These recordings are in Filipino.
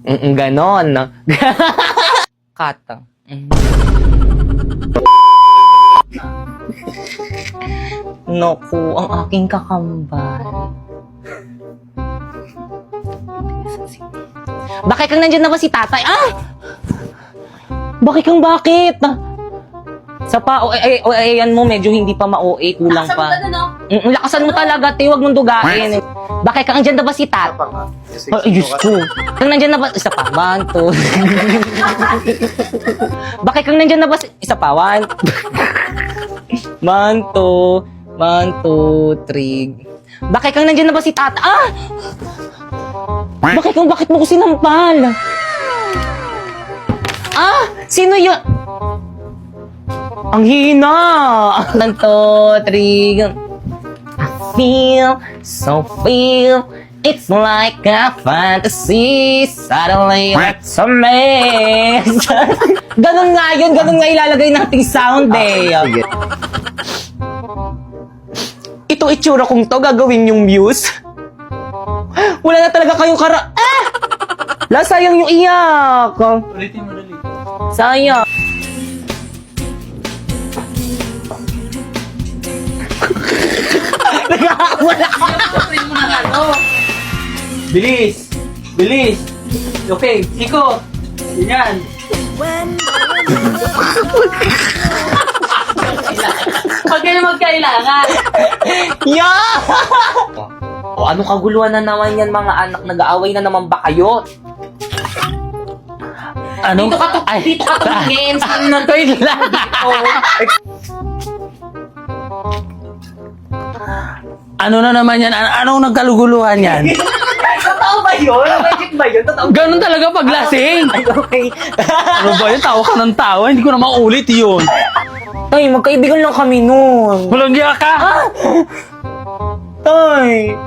Ganon. Kata. Naku, ang aking kakambal. Bakit kang nandyan na ba si tatay? Ah! Bakit? Sa pa, ayan mo, medyo hindi pa ma-OA, kulang pa. Lakasan mo talaga, huwag mong dugain. Bakit kang nandyan na ba si tatay? Ay, Diyos ko. Kang nandyan na ba? Isa pa, 1, 2. Bakit kang nandyan na ba si... Isa pa, 1, 2. 1, 2, 3. Bakit kang nandyan na ba si tata? Ah! Bakit mo ko sinampal? Ah! Sino yun? Ang hina! 1, 2, 3. I feel, it's like a fantasy. Suddenly, it's a mess. Ganun nga ilalagay nating sound eh. Itong itsura kong to, gagawin yung muse. Wala na talaga kayong sayang yung iyak. Ulitin mo dali. Sayang. Wala ka. Ulitin mo na nga to. Bilis! Okay, ikot. Ganyan. Pag kayo magkailangan. Yeah! O ano kaguluhan na naman yan mga anak? Nag-aaway na naman ba kayo? Ano? Dito ka tumingin. Wait lang. Ano na naman yan? Anong nagkaluguluhan yan? Totoo ba yun? Magic ba yun? Totoo ba? Ganun talaga pag lasing. Ay, okay. Ano ba yun? Tawa ka ng tawa. Hindi ko na maulit yun. Tay, magkaibigan lang kami nun. Walang giya ka. Tay.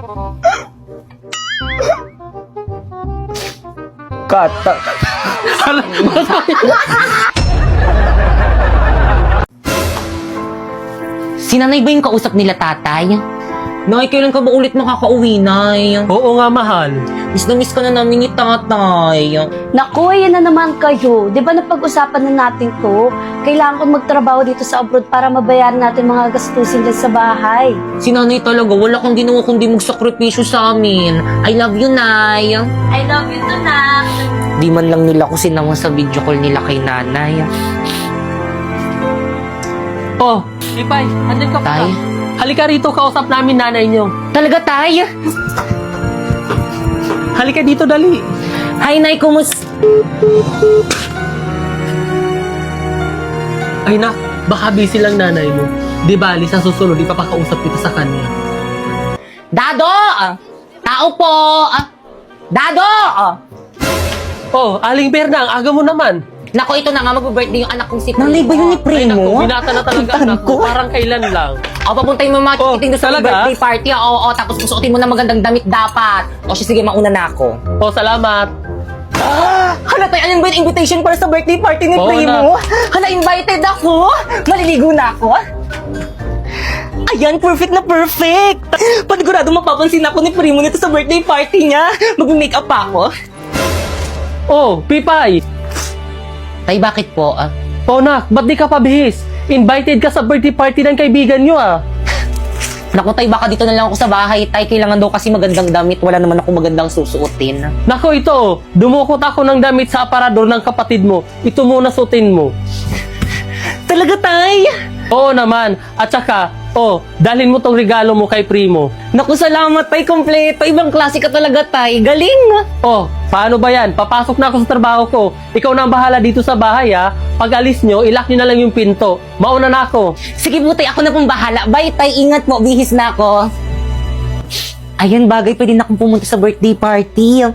Kata. Si nanay ba yung kausap nila tatay? Nay, kailan ka ba ulit makakauwi, Nay? Oo nga, mahal. Miss na miss ka na namin ni tatay. Naku, ayan na naman kayo. Di ba napag-usapan na natin to? Kailangan ko magtrabaho dito sa abroad para mabayaran natin mga gastusin dyan sa bahay. Si nanay talaga, wala kang ginawa kundi magsakripisyo sa amin. I love you, Nay. I love you too, Nak. Di man lang nila ko sinama sa video call nila kay nanay. Oh, Ipay, andyan ka pa. Tay? Halika rito, kausap namin nanay niyo. Talaga, Tay? Halika dito, dali. Hi, Nay, kumusta? Ay nak, baka busy lang nanay mo. Di bali, sa susunod, ipapakausap kita sa kanya. Dado! Tao po! Dado! Oh, Aling Berna, ang aga mo naman. Nako, ito na nga, mag-birthday yung anak kong si Primo. Nanay ba yun ni Ay naku, Primo? binata na talaga anak ko. Parang kailan lang. O, papuntahin mo mga Oh, titing doon sa talaga? birthday party. Oo, tapos susuotin mo na magandang damit dapat. O, siya, sige, mauna na ako. Oh, salamat. Hala, tayo, alin ba yung invitation para sa birthday party ni Oo Primo? Hala, invited ako. Maliligo na ako. Ayan, perfect na perfect. Panigurado mapapansin ako ni Primo nito sa birthday party niya. Mag-makeup pa ako. Oh, Pipay. Tay, bakit po? Oh, nak, ba't di ka pabihis? Invited ka sa birthday party ng kaibigan nyo, ah. Naku, Tay, baka dito na lang ako sa bahay. Tay, kailangan daw kasi magandang damit. Wala naman ako magandang susuotin. Nako, ito, oh. Dumukot ako ng damit sa aparador ng kapatid mo. Ito muna suotin mo. Talaga, Tay? Oo naman. At saka, oh, dalhin mo tong regalo mo kay Primo. Naku, salamat, Tay. Kompleto. Ibang klase ka talaga, Tay. Galing. Oh, paano ba yan? Papasok na ako sa trabaho ko. Ikaw na ang bahala dito sa bahay, ha? Pag alis nyo, ilock nyo na lang yung pinto. Mauna na ako. Sige po, Tay. Ako na pong bahala. Bye, Tay. Ingat mo. Bihis na ako. Ayan, bagay. Pwede na akong pumunta sa birthday party.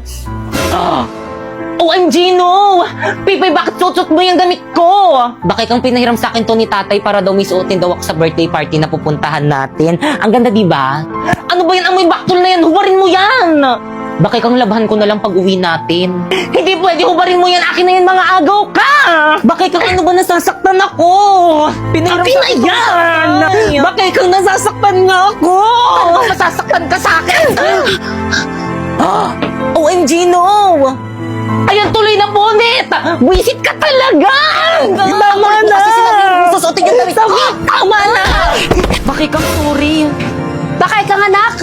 OMG, no! Pipay, bakit suot mo yung damit ko? Bakit kang pinahiram sa akin to ni tatay para daw may suotin daw ako sa birthday party na pupuntahan natin? Ang ganda, di ba? Ano ba yan? Amoy baktol na yan! Hubarin mo yan! Bakit kang labahan ko na lang pag uwi natin? Hindi pwede! Hubarin mo yan! Akin na yan, mga agaw ka! Bakit kang ano ba nasasaktan ako? Pinahiram sa akin yan! Bakit kang nasasaktan nga ako? Ano ba masasaktan ka sa akin? OMG, no! Ayan ulit! Buisit ka talaga! Tama na! Kasi sinabi mo, susuotin yung damit ko! Tama na! Bakit kang sorry? Bakit kang anak?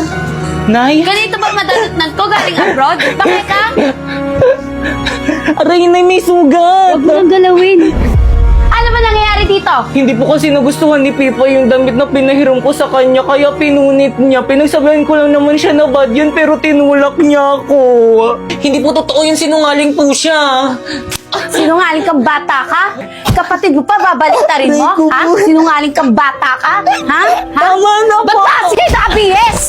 Nay? Ganito ba madalutnan ko galing abroad? Bakit ka? Aray, Nay, may sugat! Huwag mo nang galawin. Ano ba nangyayari dito? Hindi po kasi nagustuhan ni Pipa yung damit na pinahiram ko sa kanya, kaya pinunit niya. Pinagsabihan ko lang naman siya na bad yun, pero tinulak niya ako. Hindi po totoo yun, sinungaling po siya. Sinungaling kang bata ka? Kapatid mo pa, babaliktarin mo? Ha? Sinungaling kang bata ka? Ha? Tama na po! Ba't taas kayo sa ABS?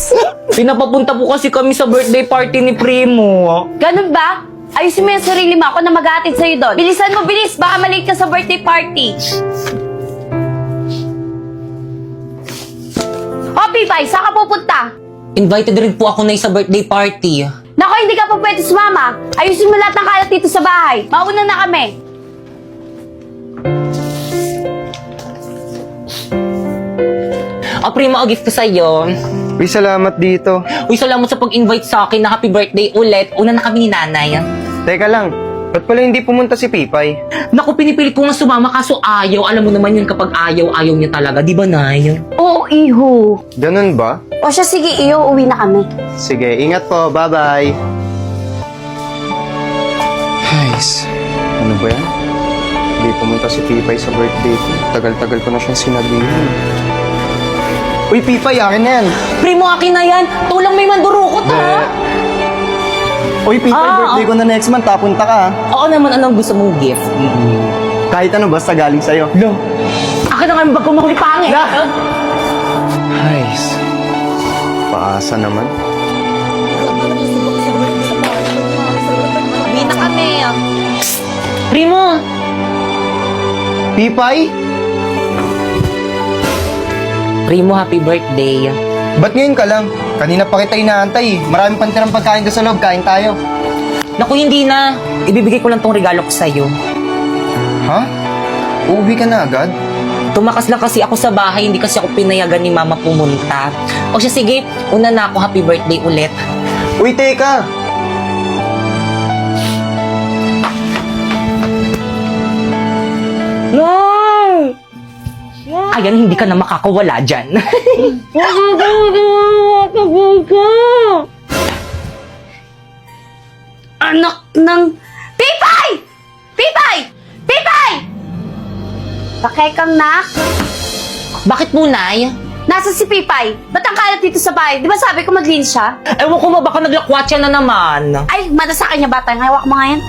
Pinapapunta po kasi kami sa birthday party ni Primo. Ganun ba? Ayusin mo yung sarili mo. Ako na mag-aatid sa'yo doon. Bilisan mo, bilis. Baka malate ka sa birthday party. O, Pipay, saan ka pupunta? Invited rin po ako na sa birthday party. Nako, hindi ka pa pwede sumama. Ayusin mo lahat ng kalat dito sa bahay. Mauna na kami. Primo, a gift ko sa'yo. Uy, salamat dito. Uy, salamat sa pag-invite sa akin na happy birthday ulit. Una na kami ni nanay. Teka lang, ba't pala hindi pumunta si Pipay? Naku, pinipilit ko nga sumama kaso ayaw. Alam mo naman yun kapag ayaw, ayaw niya talaga. Di ba, Nay? Oo, iho. Ganun ba? O siya, sige, iyo. Uwi na kami. Sige, ingat po. Bye-bye. Guys, ano ba yan? Hindi pumunta si Pipay sa birthday ko. Tagal-tagal ko na siyang sinabihan. Uy, Pipay, akin na yan. Primo, akin na yan. Tulang may mandurukot, ha? Uy, Pipay, birthday ko na next month. Punta ka, ha? Oo naman, anong gusto mong gift? Kahit ano, basta galing sa'yo. Lo, akin na nga yung bag ko makuli pangit. Guys, paasa naman. Uwi na kami. Primo! Pipay? Primo, happy birthday. Ba't ngayon ka lang? Kanina pa kita inaantay. Marami pang tirang pagkain doon sa loob. Kain tayo. Naku, hindi na. Ibibigay ko lang tong regalo ko sa'yo. Ha? Uuwi ka na agad? Tumakas lang kasi ako sa bahay, hindi kasi ako pinayagan ni Mama pumunta. O siya, sige, una na ako, happy birthday ulit. Uy, teka! No! Ayan, hindi ka na makakawala dyan. Anak ng... Pipay! Pipay! Pipay! Bakit kang nak? Bakit po, Nay? Nasa si Pipay? Ba't ang kalat dito sa bahay? Di ba sabi ko maglinis siya? Ewan ko ba, baka naglakwatsa na naman. Ay, mada sa kanya bata. Hawak mo nga yan.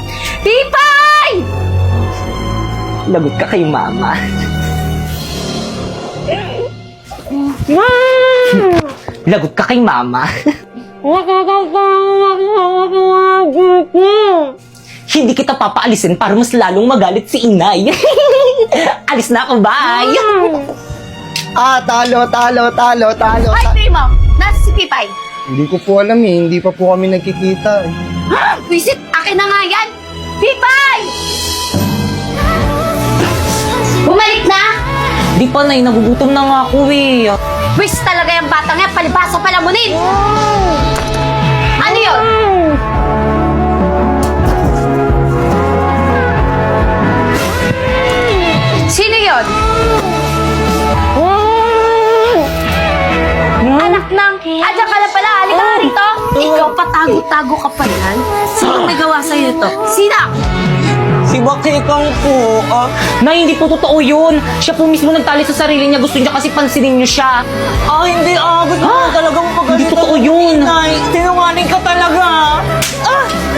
Pipay! Lagot ka kay Mama. Lagot ka kay Mama. Hindi kita papaalisin para mas lalong magalit si Inay. Alis na ako, bye! Talo. Ay, Primo! Nasa si Pipay? Hindi ko po alam eh. Hindi pa po kami nagkikita eh. Visit, akin na nga yan! Pipay! Bumalik na! Di pa, Nay, nagugutom na nga ako eh. Wish talaga yung batang yan, palibasa palamunin! Ano yun? Sino yun? Anak ng... Adyan ka na pala, halika nga rito! Ikaw patago-tago ka pa yan? Sino may gawa sa'yo ito? Sino? Si Bakekang po. Nay, hindi po totoo yun. Siya po mismo nagtali sa sarili niya. Gusto niya kasi pansinin niyo siya. Hindi. Gusto ko talagang pagalitan. Hindi totoo yun. Nay, sinungaling ka talaga.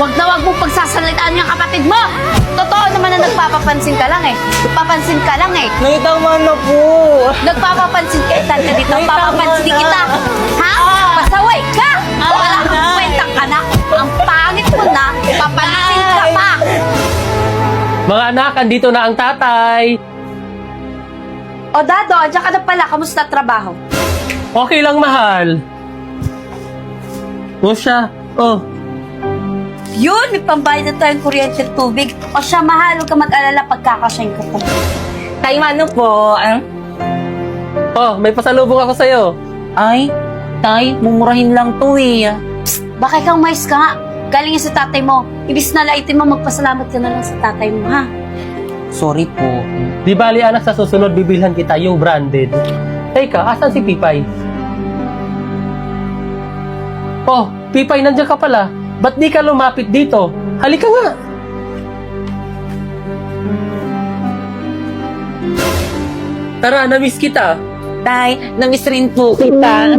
Huwag na huwag mong pagsasalitaan yung kapatid mo! Totoo naman na nagpapapansin ka lang eh. Nagpapansin ka lang eh. Nay, tama na po. Nagpapapansin ka dito. Papapansin kita. Ha? Pasaway ka! Wala kang kwentang anak. Ang pangit mo na. Papansin ka pa. Mga anak, andito na ang tatay. O Dado, andyan ka na pala. Kamusta trabaho? Okay lang, mahal. O siya. Oh. Yun, may pambayad na tayong kuryente at tubig. O siya, mahal. Huwag ka mag-alala pagkakasyahin ko to. Tay, ano po? Oh, may pasalubong ako sa'yo. Ay, Tay, mumurahin lang to eh. Bakit kang mais ka nga? Galing yan sa tatay mo. Ibis na laitin mo, magpasalamat ka na lang sa tatay mo, ha? Sorry po. Di bali anak, sa susunod bibilhan kita yung branded. Teka, asan si Pipay? Oh, Pipay, nandiyan ka pala. Ba't di ka lumapit dito? Halika nga. Tara, na-miss kita. Tay, namiss rin po kita.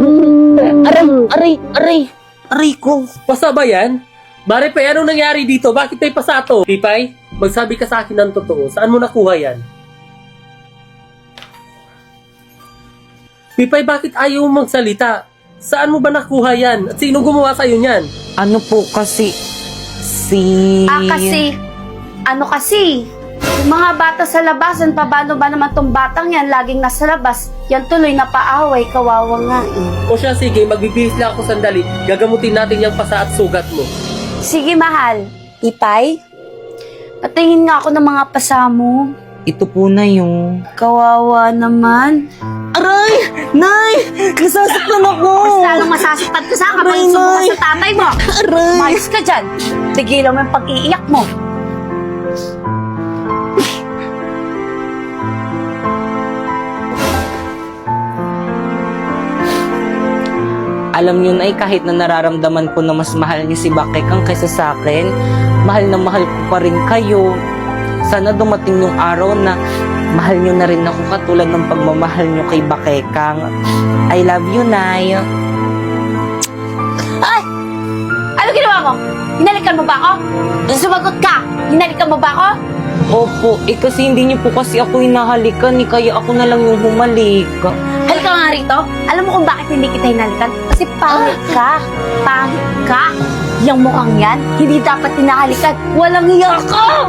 Aray ko. Pasa ba yan? Maripay, anong nangyari dito? Bakit may pasato? Pipay, magsabi ka sa akin ng totoo. Saan mo nakuha yan? Pipay, bakit ayaw mo magsalita? Saan mo ba nakuha yan? At sino gumawa sa'yo niyan? Ano po kasi, Ano kasi? Yung mga bata sa labasan, paano ba naman tong batang yan? Laging nasa labas. Yan tuloy napaaway, kawawa nga eh. O siya, sige, magbibihis lang ako sandali. Gagamutin natin yung pasa at sugat mo. Sige, mahal. Ipay? Patingin nga ako ng mga pasa mo. Ito po na yung... Kawawa naman. Aray! Nay! Nasasaktan ako! Mas lalong masasaktan ka sa akin kapag sumuha sa tatay mo. Aray! Umayos ka dyan. Tigilan mo yung pag-iiyak mo. Alam niyo na kahit na nararamdaman ko na mas mahal niyo si Bakekang kaysa sa akin, mahal na mahal ko pa rin kayo. Sana dumating yung araw na mahal niyo na rin ako katulad ng pagmamahal niyo kay Bakekang. I love you, Nay. Ay! Ano ginawa mo? Hinalikan mo ba ako? Sumagot ka! Hinalikan mo ba ako? Opo, kasi hindi niyo po kasi ako hinahalikan, kaya ako na lang yung humalik. Halika nga rito. Alam mo kung bakit hindi kita hinalikan? Kasi pangit ka. Pangit ka. Yung mukhang yan, hindi dapat hinahalikan. Walang hiya ka!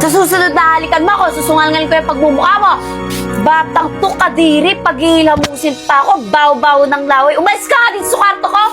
Sa susunod na halikan mo ako, susungalingan ko yung pagmumukha mo. Batang to, kadiri, paghihilamusin pa ako, baw-baw ng laway. Umalis ka nga dito sa kwarto ko!